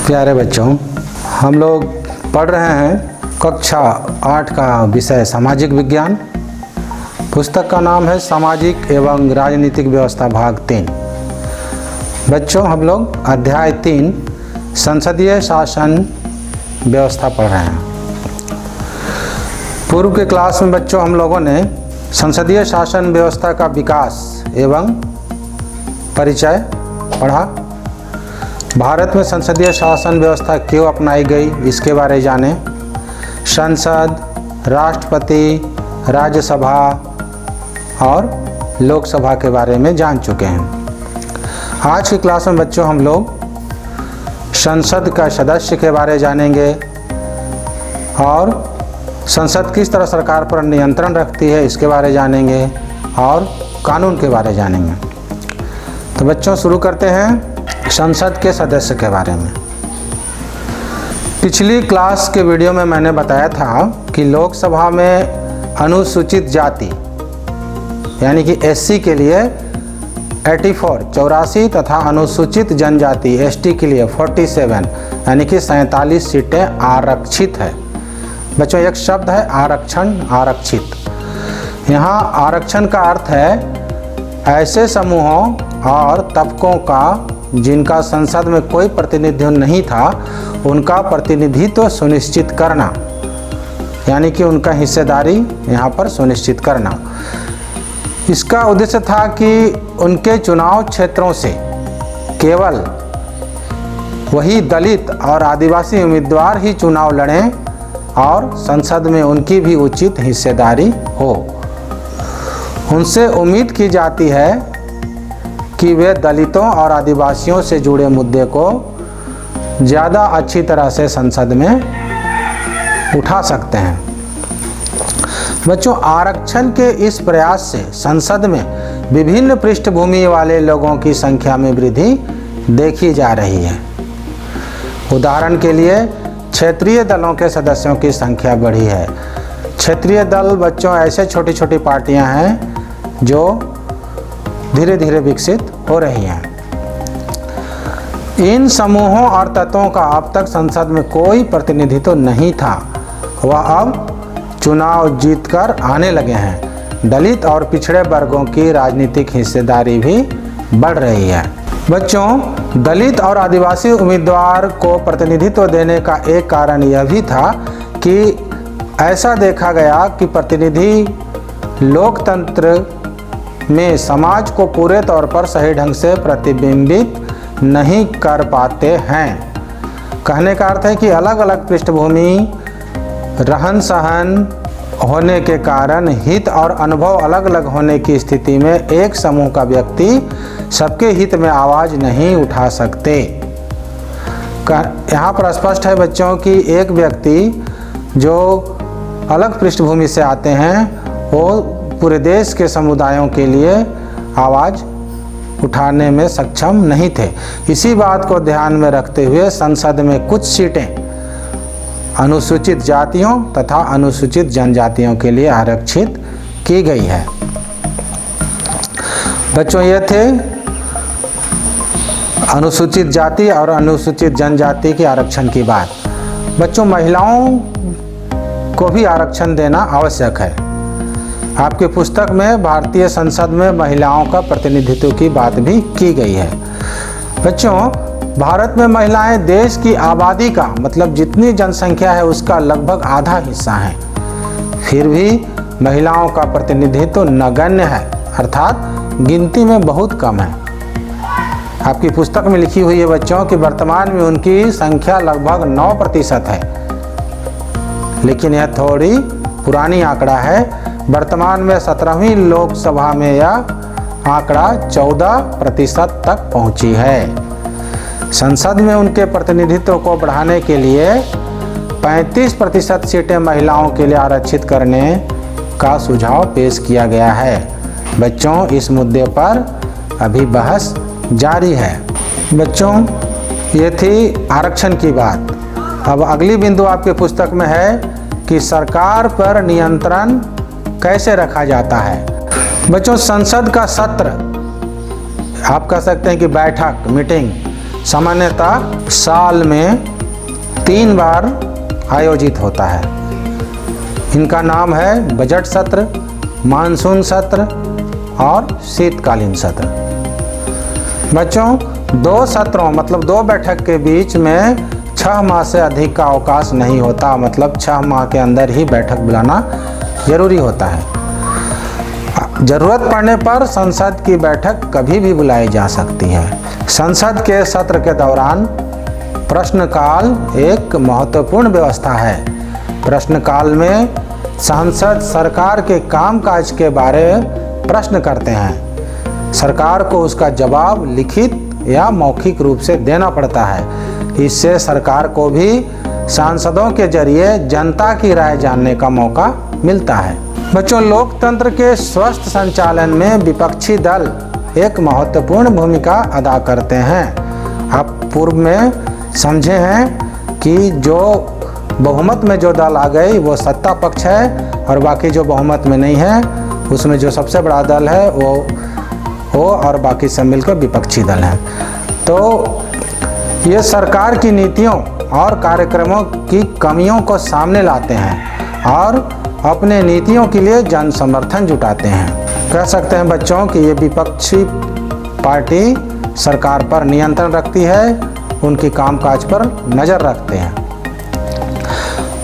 प्यारे बच्चों, हम लोग पढ़ रहे हैं कक्षा 8 का विषय सामाजिक विज्ञान। पुस्तक का नाम है सामाजिक एवं राजनीतिक व्यवस्था भाग 3। बच्चों, हम लोग अध्याय 3 संसदीय शासन व्यवस्था पढ़ रहे हैं। पूर्व के क्लास में बच्चों हम लोगों ने संसदीय शासन व्यवस्था का विकास एवं परिचय पढ़ा। भारत में संसदीय शासन व्यवस्था क्यों अपनाई गई इसके बारे जाने। संसद, राष्ट्रपति, राज्यसभा और लोकसभा के बारे में जान चुके हैं। आज की क्लास में बच्चों हम लोग संसद का सदस्य के बारे जानेंगे और संसद किस तरह सरकार पर नियंत्रण रखती है इसके बारे जानेंगे और कानून के बारे जानेंगे। तो बच्चों शुरू करते हैं संसद के सदस्य के बारे में। पिछली क्लास के वीडियो में मैंने बताया था कि लोकसभा में अनुसूचित जाति यानी कि एससी के लिए 84 तथा अनुसूचित जनजाति एसटी के लिए 47 यानी कि 47 सीटें आरक्षित है। बच्चों एक शब्द है आरक्षण, आरक्षित। यहाँ आरक्षण का अर्थ है ऐसे समूहों और तबकों का जिनका संसद में कोई प्रतिनिधित्व नहीं था उनका प्रतिनिधित्व सुनिश्चित करना, यानी कि उनका हिस्सेदारी यहाँ पर सुनिश्चित करना। इसका उद्देश्य था कि उनके चुनाव क्षेत्रों से केवल वही दलित और आदिवासी उम्मीदवार ही चुनाव लड़ें और संसद में उनकी भी उचित हिस्सेदारी हो। उनसे उम्मीद की जाती है कि वे दलितों और आदिवासियों से जुड़े मुद्दे को ज़्यादा अच्छी तरह से संसद में उठा सकते हैं। बच्चों आरक्षण के इस प्रयास से संसद में विभिन्न पृष्ठभूमि वाले लोगों की संख्या में वृद्धि देखी जा रही है। उदाहरण के लिए क्षेत्रीय दलों के सदस्यों की संख्या बढ़ी है। क्षेत्रीय दल बच्चों ऐसे छोटी छोटी पार्टियां हैं जो धीरे धीरे विकसित हो रही हैं। इन समूहों और तत्वों का अब तक संसद में कोई प्रतिनिधित्व नहीं था, वह अब चुनाव जीतकर आने लगे हैं। दलित और पिछड़े वर्गों की राजनीतिक हिस्सेदारी भी बढ़ रही है। बच्चों दलित और आदिवासी उम्मीदवार को प्रतिनिधित्व देने का एक कारण यह भी था कि ऐसा देखा गया कि प्रतिनिधि लोकतंत्र में समाज को पूरे तौर पर सही ढंग से प्रतिबिंबित नहीं कर पाते हैं। कहने का अर्थ है कि अलग अलग पृष्ठभूमि, रहन सहन होने के कारण हित और अनुभव अलग अलग होने की स्थिति में एक समूह का व्यक्ति सबके हित में आवाज़ नहीं उठा सकते। यहाँ पर स्पष्ट है बच्चों कि एक व्यक्ति जो अलग पृष्ठभूमि से आते हैं वो पूरे देश के समुदायों के लिए आवाज़ उठाने में सक्षम नहीं थे। इसी बात को ध्यान में रखते हुए संसद में कुछ सीटें अनुसूचित जातियों तथा अनुसूचित जनजातियों के लिए आरक्षित की गई है। बच्चों ये थे अनुसूचित जाति और अनुसूचित जनजाति के आरक्षण की बात। बच्चों महिलाओं को भी आरक्षण देना आवश्यक है। आपके पुस्तक में भारतीय संसद में महिलाओं का प्रतिनिधित्व की बात भी की गई है। बच्चों भारत में महिलाएं देश की आबादी का मतलब जितनी जनसंख्या है उसका लगभग आधा हिस्सा है। फिर भी महिलाओं का प्रतिनिधित्व नगण्य है, अर्थात गिनती में बहुत कम है। आपकी पुस्तक में लिखी हुई है बच्चों कि वर्तमान में उनकी संख्या लगभग 9% है, लेकिन यह थोड़ी पुरानी आंकड़ा है। वर्तमान में 17वीं लोकसभा में यह आंकड़ा 14% तक पहुंची है। संसद में उनके प्रतिनिधित्व को बढ़ाने के लिए 35% सीटें महिलाओं के लिए आरक्षित करने का सुझाव पेश किया गया है। बच्चों इस मुद्दे पर अभी बहस जारी है। बच्चों ये थी आरक्षण की बात। अब अगली बिंदु आपके पुस्तक में है कि सरकार पर नियंत्रण कैसे रखा जाता है। बच्चों संसद का सत्र आप कह सकते हैं कि बैठक, मीटिंग सामान्यतः साल में 3 बार आयोजित होता है। इनका नाम है बजट सत्र, मानसून सत्र और शीतकालीन सत्र। बच्चों, 2 सत्रों मतलब 2 बैठक के बीच में 6 माह से अधिक का अवकाश नहीं होता, मतलब 6 माह के अंदर ही बैठक बुलाना जरूरी होता है। जरूरत पड़ने पर संसद की बैठक कभी भी बुलाई जा सकती है। संसद के सत्र के दौरान प्रश्नकाल एक महत्वपूर्ण व्यवस्था है। प्रश्नकाल में सांसद सरकार के कामकाज के बारे में प्रश्न करते हैं। सरकार को उसका जवाब लिखित या मौखिक रूप से देना पड़ता है। इससे सरकार को भी सांसदों के जरिए जनता की राय जानने का मौका मिलता है। बच्चों, लोकतंत्र के स्वस्थ संचालन में विपक्षी दल एक महत्वपूर्ण भूमिका अदा करते हैं। आप पूर्व में समझे हैं कि जो बहुमत में जो दल आ गई वो सत्ता पक्ष है, और बाकी जो बहुमत में नहीं है उसमें जो सबसे बड़ा दल है वो और बाकी सब मिलकर विपक्षी दल हैं। तो ये सरकार की नीतियों और कार्यक्रमों की कमियों को सामने लाते हैं और अपने नीतियों के लिए जन समर्थन जुटाते हैं। कह सकते हैं बच्चों कि ये विपक्षी पार्टी सरकार पर नियंत्रण रखती है, उनकी कामकाज पर नज़र रखते हैं।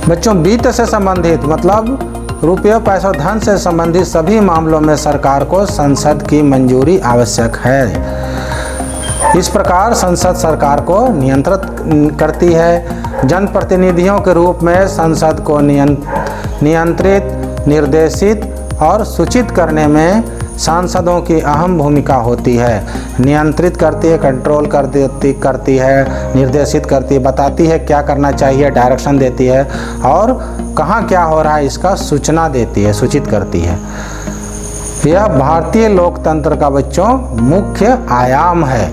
बच्चों, वित्त से संबंधित मतलब रुपये पैसों धन से संबंधित सभी मामलों में सरकार को संसद की मंजूरी आवश्यक है। इस प्रकार संसद सरकार को नियंत्रित करती है। जनप्रतिनिधियों के रूप में संसद को नियंत्रित, निर्देशित और सूचित करने में सांसदों की अहम भूमिका होती है। नियंत्रित करती है, कंट्रोल करती है, निर्देशित करती है, बताती है क्या करना चाहिए, डायरेक्शन देती है, और कहाँ क्या हो रहा है इसका सूचना देती है, सूचित करती है। यह भारतीय लोकतंत्र का बच्चों मुख्य आयाम है।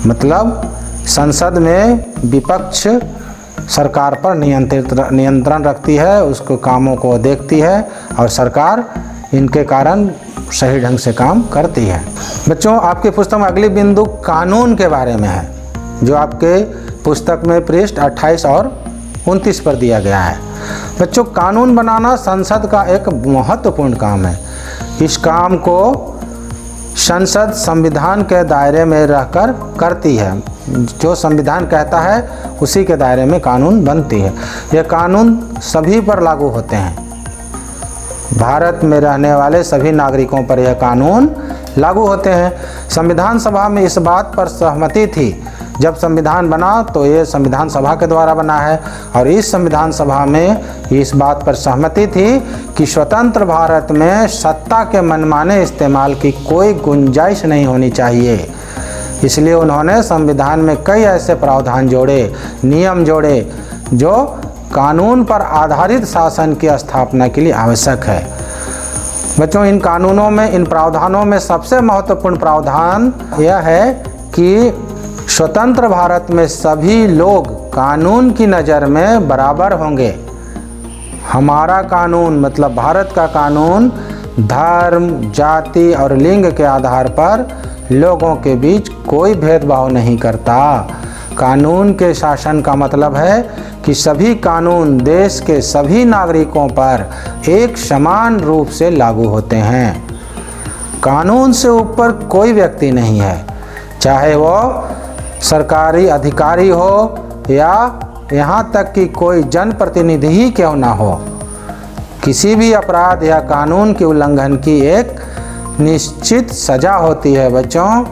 मतलब संसद में विपक्ष सरकार पर नियंत्रण रखती है, उसको कामों को देखती है और सरकार इनके कारण सही ढंग से काम करती है। बच्चों, आपकी पुस्तक में अगली बिंदु कानून के बारे में है, जो आपके पुस्तक में पृष्ठ 28 और 29 पर दिया गया है। बच्चों, कानून बनाना संसद का एक महत्वपूर्ण काम है। इस काम को संसद संविधान के दायरे में रहकर करती है। जो संविधान कहता है उसी के दायरे में कानून बनती है। यह कानून सभी पर लागू होते हैं। भारत में रहने वाले सभी नागरिकों पर यह कानून लागू होते हैं। संविधान सभा में इस बात पर सहमति थी। जब संविधान बना तो ये संविधान सभा के द्वारा बना है, और इस संविधान सभा में इस बात पर सहमति थी कि स्वतंत्र भारत में सत्ता के मनमाने इस्तेमाल की कोई गुंजाइश नहीं होनी चाहिए। इसलिए उन्होंने संविधान में कई ऐसे प्रावधान जोड़े, नियम जोड़े जो कानून पर आधारित शासन की स्थापना के लिए आवश्यक है। बच्चों, इन कानूनों में, इन प्रावधानों में सबसे महत्वपूर्ण प्रावधान यह है कि स्वतंत्र भारत में सभी लोग कानून की नज़र में बराबर होंगे। हमारा कानून मतलब भारत का कानून धर्म, जाति और लिंग के आधार पर लोगों के बीच कोई भेदभाव नहीं करता। कानून के शासन का मतलब है कि सभी कानून देश के सभी नागरिकों पर एक समान रूप से लागू होते हैं। कानून से ऊपर कोई व्यक्ति नहीं है, चाहे वो सरकारी अधिकारी हो या यहाँ तक कि कोई जनप्रतिनिधि ही क्यों ना हो। किसी भी अपराध या कानून के उल्लंघन की एक निश्चित सज़ा होती है। बच्चों,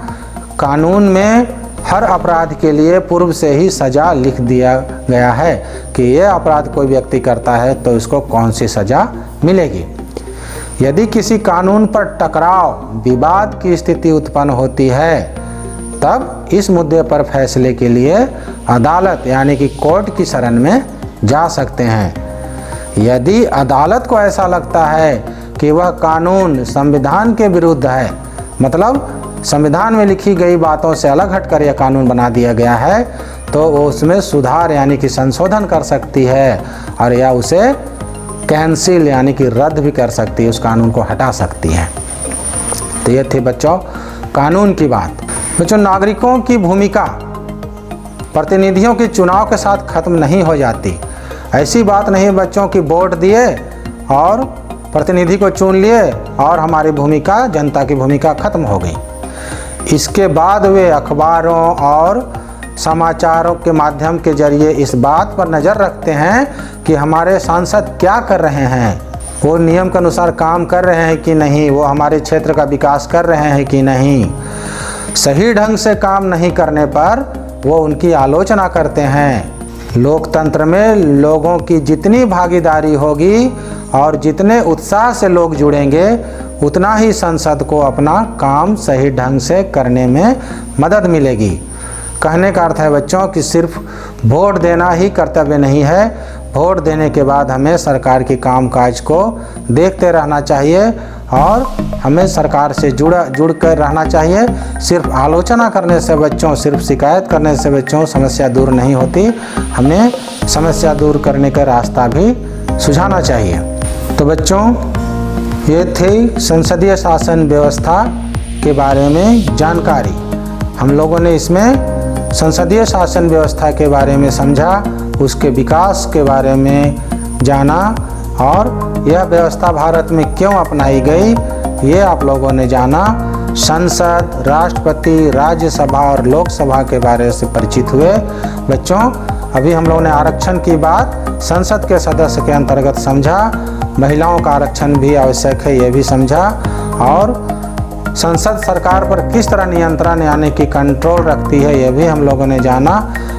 कानून में हर अपराध के लिए पूर्व से ही सज़ा लिख दिया गया है कि यह अपराध कोई व्यक्ति करता है तो इसको कौन सी सज़ा मिलेगी। यदि किसी कानून पर टकराव, विवाद की स्थिति उत्पन्न होती है, तब इस मुद्दे पर फैसले के लिए अदालत यानी कि कोर्ट की शरण में जा सकते हैं। यदि अदालत को ऐसा लगता है कि वह कानून संविधान के विरुद्ध है, मतलब संविधान में लिखी गई बातों से अलग हटकर यह कानून बना दिया गया है, तो वो उसमें सुधार यानी कि संशोधन कर सकती है, और या उसे कैंसिल यानी कि रद्द भी कर सकती है, उस कानून को हटा सकती है। तो ये थी बच्चों कानून की बात। बच्चों, नागरिकों की भूमिका प्रतिनिधियों की चुनाव के साथ खत्म नहीं हो जाती। ऐसी बात नहीं बच्चों की वोट दिए और प्रतिनिधि को चुन लिए और हमारी भूमिका, जनता की भूमिका खत्म हो गई। इसके बाद वे अखबारों और समाचारों के माध्यम के जरिए इस बात पर नज़र रखते हैं कि हमारे सांसद क्या कर रहे हैं, वो नियम के अनुसार काम कर रहे हैं कि नहीं, वो हमारे क्षेत्र का विकास कर रहे हैं कि नहीं। सही ढंग से काम नहीं करने पर वो उनकी आलोचना करते हैं। लोकतंत्र में लोगों की जितनी भागीदारी होगी और जितने उत्साह से लोग जुड़ेंगे, उतना ही संसद को अपना काम सही ढंग से करने में मदद मिलेगी। कहने का अर्थ है बच्चों कि सिर्फ वोट देना ही कर्तव्य नहीं है। वोट देने के बाद हमें सरकार की कामकाज को देखते रहना चाहिए और हमें सरकार से जुड़ कर रहना चाहिए। सिर्फ आलोचना करने से बच्चों, सिर्फ शिकायत करने से बच्चों समस्या दूर नहीं होती। हमें समस्या दूर करने का रास्ता भी सुझाना चाहिए। तो बच्चों, ये थी संसदीय शासन व्यवस्था के बारे में जानकारी। हम लोगों ने इसमें संसदीय शासन व्यवस्था के बारे में समझा, उसके विकास के बारे में जाना और यह व्यवस्था भारत में क्यों अपनाई गई, ये आप लोगों ने जाना। संसद, राष्ट्रपति, राज्यसभा और लोकसभा के बारे से परिचित हुए। बच्चों, अभी हम लोगों ने आरक्षण की बात संसद के सदस्य के अंतर्गत समझा। महिलाओं का आरक्षण भी आवश्यक है, ये भी समझा। और संसद सरकार पर किस तरह नियंत्रण यानी कि कंट्रोल रखती है, ये भी हम लोगों ने जाना।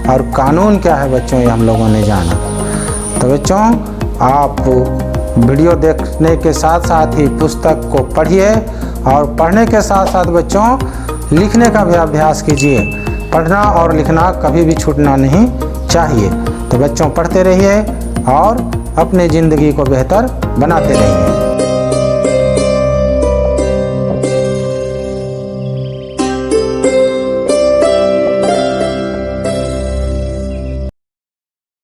और कानून क्या है बच्चों, ये हम लोगों ने जाना। तो बच्चों, आप वीडियो देखने के साथ साथ ही पुस्तक को पढ़िए और पढ़ने के साथ साथ बच्चों लिखने का भी अभ्यास कीजिए। पढ़ना और लिखना कभी भी छूटना नहीं चाहिए। तो बच्चों, पढ़ते रहिए और अपनी ज़िंदगी को बेहतर बनाते रहिए।